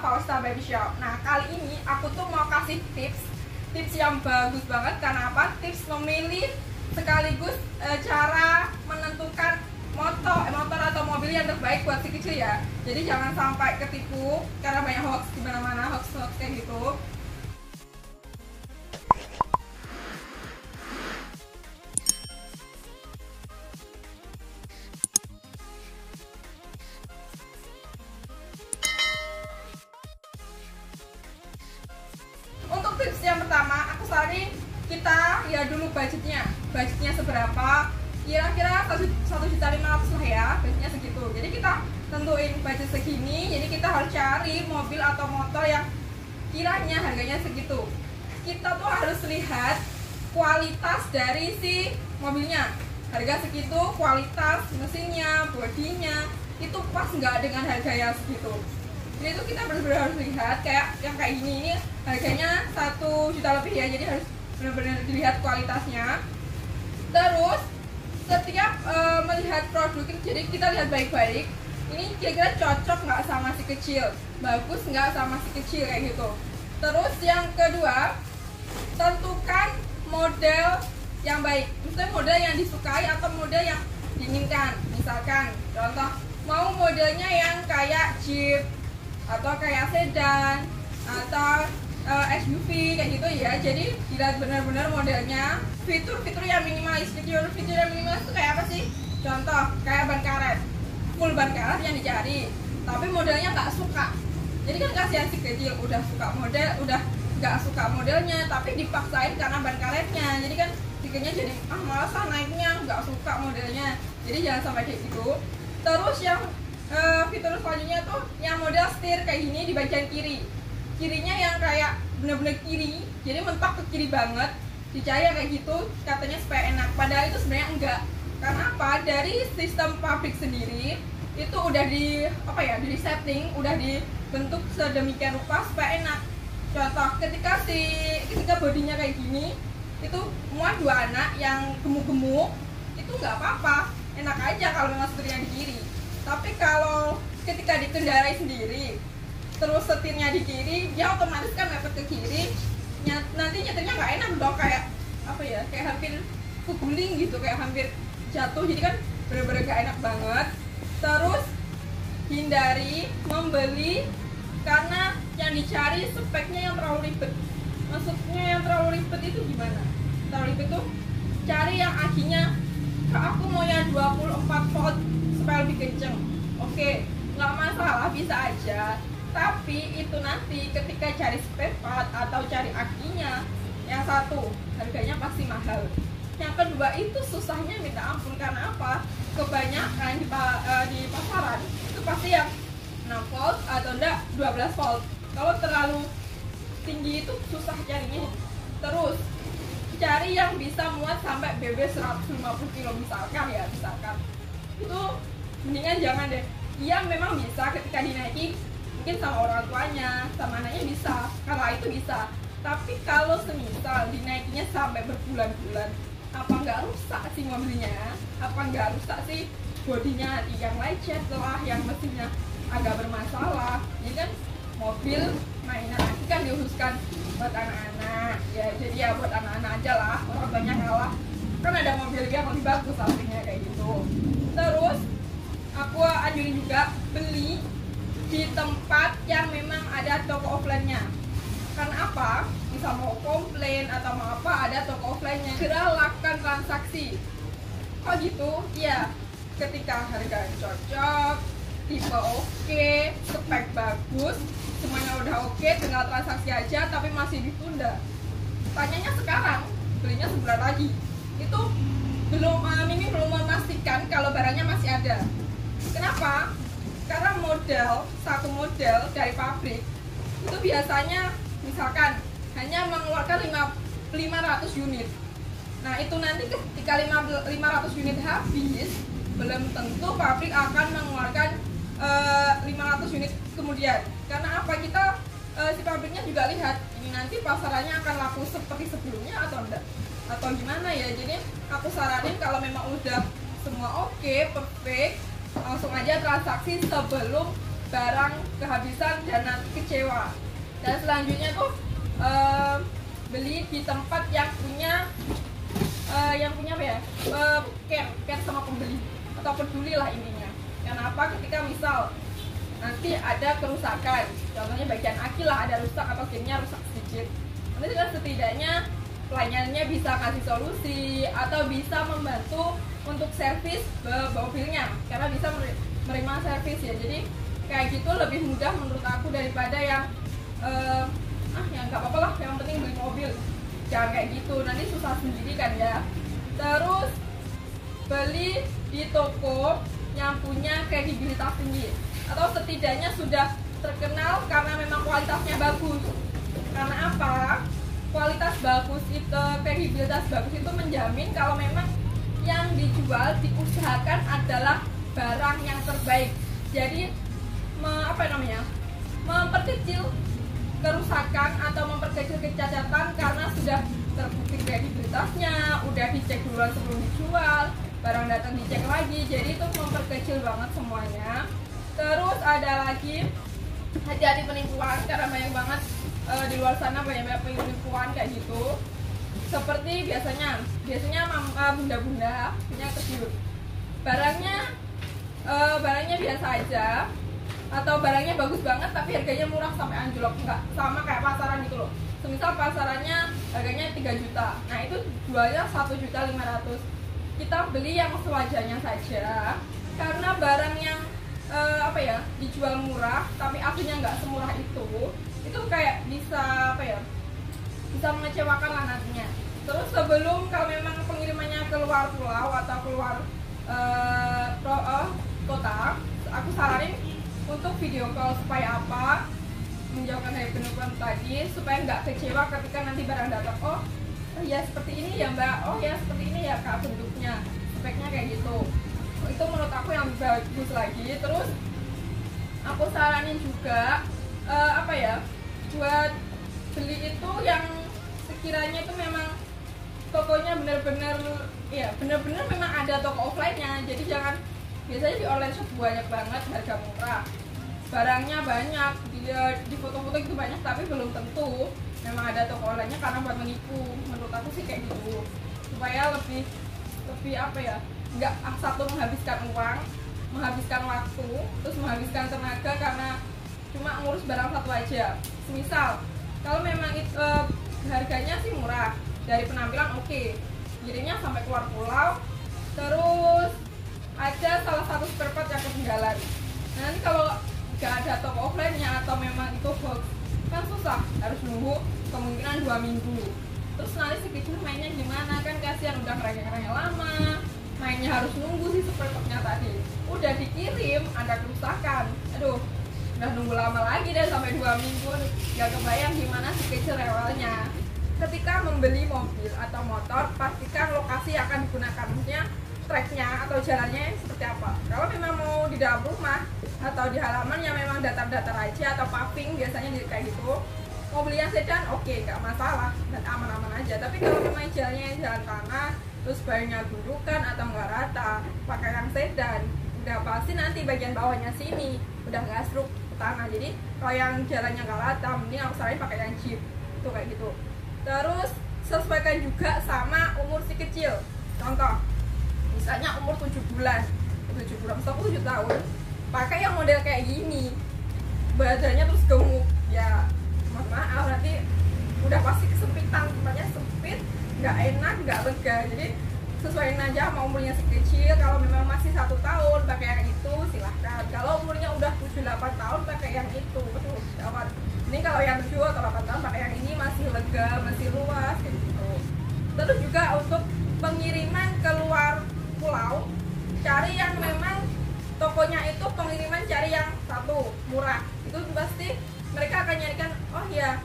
Fausta Baby Shop. Nah, kali ini aku tuh mau kasih tips yang bagus banget. Karena apa? Tips memilih sekaligus cara menentukan motor atau mobil yang terbaik buat si kecil ya. Jadi jangan sampai ketipu karena banyak hoax di mana-mana, hoax kayak gitu. Untuk tips yang pertama, aku saranin kita lihat dulu budgetnya seberapa. Kira-kira 1.500.000 lah ya, budgetnya segitu. Jadi kita tentuin budget segini, jadi kita harus cari mobil atau motor yang kiranya harganya segitu. Kita tuh harus lihat kualitas dari si mobilnya. Harga segitu, kualitas mesinnya, bodinya itu pas nggak dengan harga yang segitu. Jadi itu kita benar-benar harus lihat, kayak yang kayak gini ini harganya 1 juta lebih ya, jadi harus benar-benar dilihat kualitasnya. Terus setiap melihat produk itu, jadi kita lihat baik-baik ini kira-kira cocok nggak sama si kecil, bagus nggak sama si kecil kayak gitu. Terus yang kedua, tentukan model yang baik, maksudnya model yang disukai atau model yang diinginkan. Misalkan contoh mau modelnya yang kayak Jeep atau kayak sedan atau SUV kayak gitu ya. Jadi dilihat benar-benar modelnya, fitur-fitur yang minimalis. Fitur yang minimalis itu kayak apa sih? Contoh kayak ban karet, full ban karet yang dicari, tapi modelnya nggak suka. Jadi kan kasihan si kecil, udah nggak suka modelnya, tapi dipaksain karena ban karetnya. Jadi kan pikirnya jadi malas naiknya, nggak suka modelnya. Jadi jangan sampai kayak gitu. Terus yang fitur selanjutnya tuh yang model setir kayak gini di bagian kirinya yang kayak bener-bener kiri, jadi mentok ke kiri banget, dicari kayak gitu katanya supaya enak. Padahal itu sebenarnya enggak. Karena apa? Dari sistem pabrik sendiri itu udah di setting, udah dibentuk sedemikian rupa supaya enak. Contoh ketika bodinya kayak gini, itu muat 2 anak yang gemuk-gemuk, itu nggak apa-apa, enak aja kalau memang setirnya di kiri. Tapi kalau ketika dikendarai sendiri, terus setirnya di kiri, dia otomatis kan mepet ke kiri, nanti nyetirnya nggak enak dong, kayak kayak hampir keguling gitu, kayak hampir jatuh. Jadi kan bener-bener gak enak banget. Terus hindari membeli karena yang dicari speknya yang terlalu ribet. Maksudnya yang terlalu ribet itu gimana? Terlalu ribet tuh cari yang akinya, aku mau yang 24 volt supaya lebih kenceng. Oke, nggak masalah, bisa aja. Tapi itu nanti ketika cari spare part atau cari akinya, yang satu harganya pasti mahal, yang kedua itu susahnya minta ampun. Karena apa? Kebanyakan di pasaran itu pasti yang 6 volt atau enggak 12 volt. Kalau terlalu tinggi itu susah carinya. Terus cari yang bisa muat sampai BB 150 kg misalkan, itu mendingan jangan deh. Iya memang bisa ketika dinaikin, mungkin sama orang tuanya, sama anaknya bisa, kalau itu bisa. Tapi kalau semisal dinaikinnya sampai berbulan-bulan, apa nggak rusak sih mobilnya? Apa nggak rusak sih bodinya yang lecet lah, yang mesinnya agak bermasalah? Jadi kan mobil mainan ini kan dikhususkan buat anak-anak ya, jadi ya buat anak-anak aja lah, orang tuanya ngalah. Kan ada mobil yang lebih bagus aslinya kayak gitu. Terus aku anjurin juga beli di tempat yang memang ada toko offline-nya. Karena apa? Bisa mau komplain atau mau apa, ada toko offline-nya. Segera lakukan transaksi. Oh gitu? Iya. Ketika harga cocok, tipe oke, spek bagus, semuanya udah oke, tinggal transaksi aja, tapi masih ditunda. Tanyanya sekarang, belinya sebulan lagi. Itu Mimi belum memastikan kalau barangnya masih ada. Kenapa? Karena satu model dari pabrik itu biasanya misalkan hanya mengeluarkan 500 unit. Nah itu nanti ketika 500 unit habis, belum tentu pabrik akan mengeluarkan 500 unit kemudian. Karena apa? Si pabriknya juga lihat ini nanti pasarannya akan laku seperti sebelumnya atau enggak, atau gimana ya. Jadi aku saranin kalau memang udah semua oke, perfect, langsung aja transaksi sebelum barang kehabisan dan nanti kecewa. Dan selanjutnya tuh beli di tempat yang punya apa ya, care sama pembeli atau peduli lah intinya. Kenapa? Ketika misal nanti ada kerusakan, contohnya bagian aki lah ada rusak atau gamenya rusak sedikit, nanti kan setidaknya pelayanannya bisa kasih solusi atau bisa membantu untuk servis mobilnya karena bisa menerima servis ya. Jadi kayak gitu lebih mudah menurut aku daripada yang yang nggak apa-apa lah, yang penting beli mobil. Jangan kayak gitu, nanti susah sendiri kan ya. Terus beli di toko yang punya kredibilitas tinggi atau setidaknya sudah terkenal karena memang kualitasnya bagus. Karena apa? Kualitas bagus itu, kredibilitas bagus itu menjamin kalau memang yang dijual diusahakan adalah barang yang terbaik. Jadi memperkecil kerusakan atau memperkecil kecacatan karena sudah terbukti kredibilitasnya, udah dicek duluan sebelum dijual, barang datang dicek lagi, jadi itu memperkecil banget semuanya. Terus ada lagi hati-hati penipuan karena banyak banget di luar sana banyak penipuan kayak gitu. Seperti biasanya bunda-bunda punya kecil barangnya biasa aja atau barangnya bagus banget tapi harganya murah sampai anjlok, enggak sama kayak pasaran gitu loh. Semisal pasarannya harganya 3 juta, nah itu jualnya 1.500.000. Kita beli yang sewajarnya saja karena barang yang dijual murah tapi aslinya nggak semurah itu kayak bisa bisa mengecewakan lah nantinya. Terus sebelum kalau memang pengirimannya keluar pulau atau keluar kota, aku saranin untuk video call supaya apa? Menjauhkan dari penipuan tadi supaya nggak kecewa ketika nanti barang datang. Oh ya seperti ini ya mbak, oh ya seperti ini ya kak bentuknya, speknya kayak gitu. Itu menurut aku yang bagus lagi. Terus aku saranin juga buat beli itu yang sekiranya itu memang tokonya bener-bener memang ada toko offline-nya. Jadi jangan, biasanya di online shop banyak banget harga murah, barangnya banyak, di foto-foto gitu banyak tapi belum tentu memang ada toko online-nya karena buat menipu. Menurut aku sih kayak gitu, supaya lebih nggak satu menghabiskan uang, menghabiskan waktu, terus menghabiskan tenaga karena cuma ngurus barang satu aja. Misal kalau memang harganya sih murah, dari penampilan oke, kirimnya sampai keluar pulau, terus ada salah satu spare part yang ketinggalan. Nanti kalau nggak ada toko offline-nya atau memang itu hoax, kan susah, harus nunggu kemungkinan 2 minggu. Terus nanti si kecil mainnya gimana, kan kasihan udah ngerengek lama, mainnya harus nunggu si spare part-nya tadi. Udah dikirim, ada kerusakan, aduh udah nunggu lama lagi deh sampai 2 minggu. Gak kebayang gimana si kecil rewelnya. Ketika membeli mobil atau motor, pastikan lokasi yang akan digunakan, maksudnya tracknya atau jalannya seperti apa. Kalau memang mau di dalam rumah atau di halaman yang memang datar-datar aja atau paving, biasanya kayak gitu, mau beli yang sedan oke, nggak masalah dan aman-aman aja. Tapi kalau memang jalannya jalan tanah, terus banyak gundukan atau nggak rata, pakai yang sedan, udah pasti nanti bagian bawahnya sini udah gasruk ke tanah. Jadi kalau yang jalannya nggak rata, mending aku saranin pakai yang jeep tuh kayak gitu. Terus sesuaikan juga sama umur si kecil. Contoh, misalnya umur 7 bulan, 7 tahun, pakai yang model kayak gini, badannya terus gemuk, ya mohon maaf nanti udah pasti kesempitan, tempatnya sempit, nggak enak, nggak lega. Jadi sesuaiin aja sama umurnya si kecil. Kalau memang masih 1 tahun pakai yang itu silahkan. Kalau umurnya udah 7-8 tahun pakai yang itu. Aduh, gawat. Ini kalau yang 7 atau 8 tahun pakai yang ini masih lega, masih luas kayak gitu. Terus juga untuk pengiriman keluar pulau, cari yang memang tokonya itu pengiriman, cari yang satu murah. Itu pasti mereka akan nyarikan, oh ya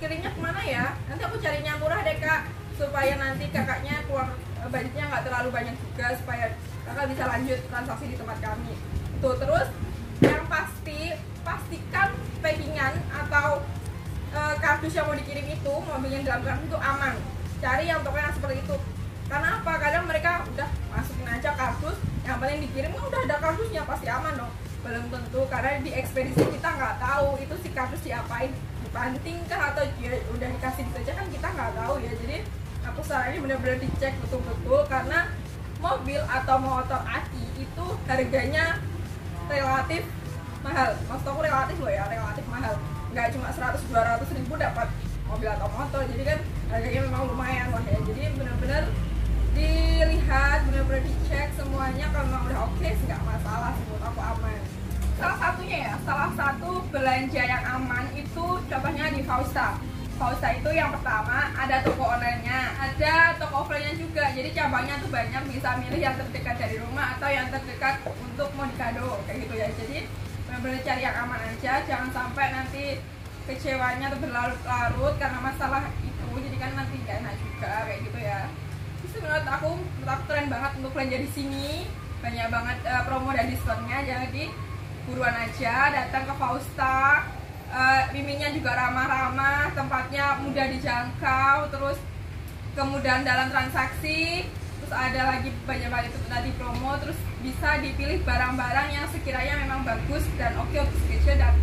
kirimnya kemana ya, nanti aku carinya murah deh kak, supaya nanti kakaknya keluar budgetnya nggak terlalu banyak juga, supaya kakak bisa lanjut transaksi di tempat kami. Tuh, terus yang pastikan packingan atau kardus yang mau dikirim itu, mobilnya dalam kardus itu aman. Cari yang tokonya seperti itu. Karena apa? Kadang mereka udah masukin aja kardus, yang paling dikirim kan udah ada kardusnya, pasti aman dong. Belum tentu, karena di ekspedisi kita nggak tahu itu si kardus diapain, dibanting kah atau dia udah dikasih saja, kan kita nggak tahu ya. Jadi aku saranin benar-benar dicek betul-betul, karena mobil atau motor aki itu harganya relatif mahal. Maksud aku relatif loh ya, relatif mahal. Nggak cuma 100-200 ribu dapat mobil atau motor, jadi kan harganya memang lumayan lah ya. Jadi benar-benar dilihat, benar-benar dicek semuanya. Kalau memang udah oke sih nggak masalah, menurut aku aman. Salah satunya ya, salah satu belanja yang aman itu contohnya di Fausta. Fausta itu yang pertama ada toko online-nya, ada toko offline-nya juga. Jadi cabangnya tuh banyak, bisa milih yang terdekat dari rumah atau yang terdekat untuk mau dikado kayak gitu ya. Jadi benar-benar cari yang aman aja, jangan sampai nanti kecewanya tuh berlarut-larut karena masalah itu. Jadi kan nanti gak enak juga kayak gitu ya. Terus menurut aku keren banget untuk belanja di sini. Banyak banget promo dan diskonnya. Jadi buruan aja datang ke Fausta. Miminya juga ramah-ramah, tempatnya mudah dijangkau, terus kemudahan dalam transaksi, terus ada lagi banyak banget itu tadi promo, terus bisa dipilih barang-barang yang sekiranya memang bagus dan oke untuk schedule dan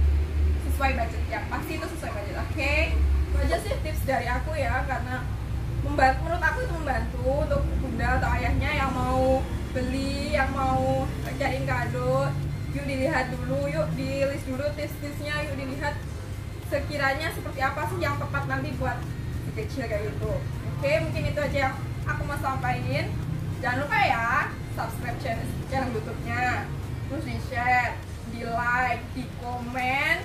sesuai budget, yang pasti itu sesuai budget. Oke, itu aja sih tips dari aku ya, karena menurut aku itu membantu untuk bunda atau ayahnya yang mau beli, yang mau cariin kado. Yuk dilihat dulu, yuk di list dulu tips-tipsnya, yuk dilihat sekiranya seperti apa sih yang tepat nanti buat si kecil kayak gitu. Oke, mungkin itu aja yang aku mau sampaikan. Jangan lupa ya subscribe channel YouTube-nya, terus di share, di like, di komen,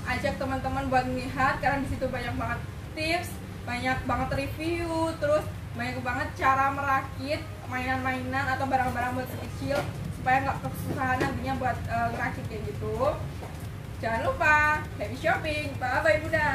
ajak teman-teman buat melihat, karena di situ banyak banget tips, banyak banget review, terus banyak banget cara merakit mainan-mainan atau barang-barang buat si kecil supaya nggak kesusahan nantinya buat ngerakit kayak gitu. Jangan lupa happy shopping, bye bye bunda.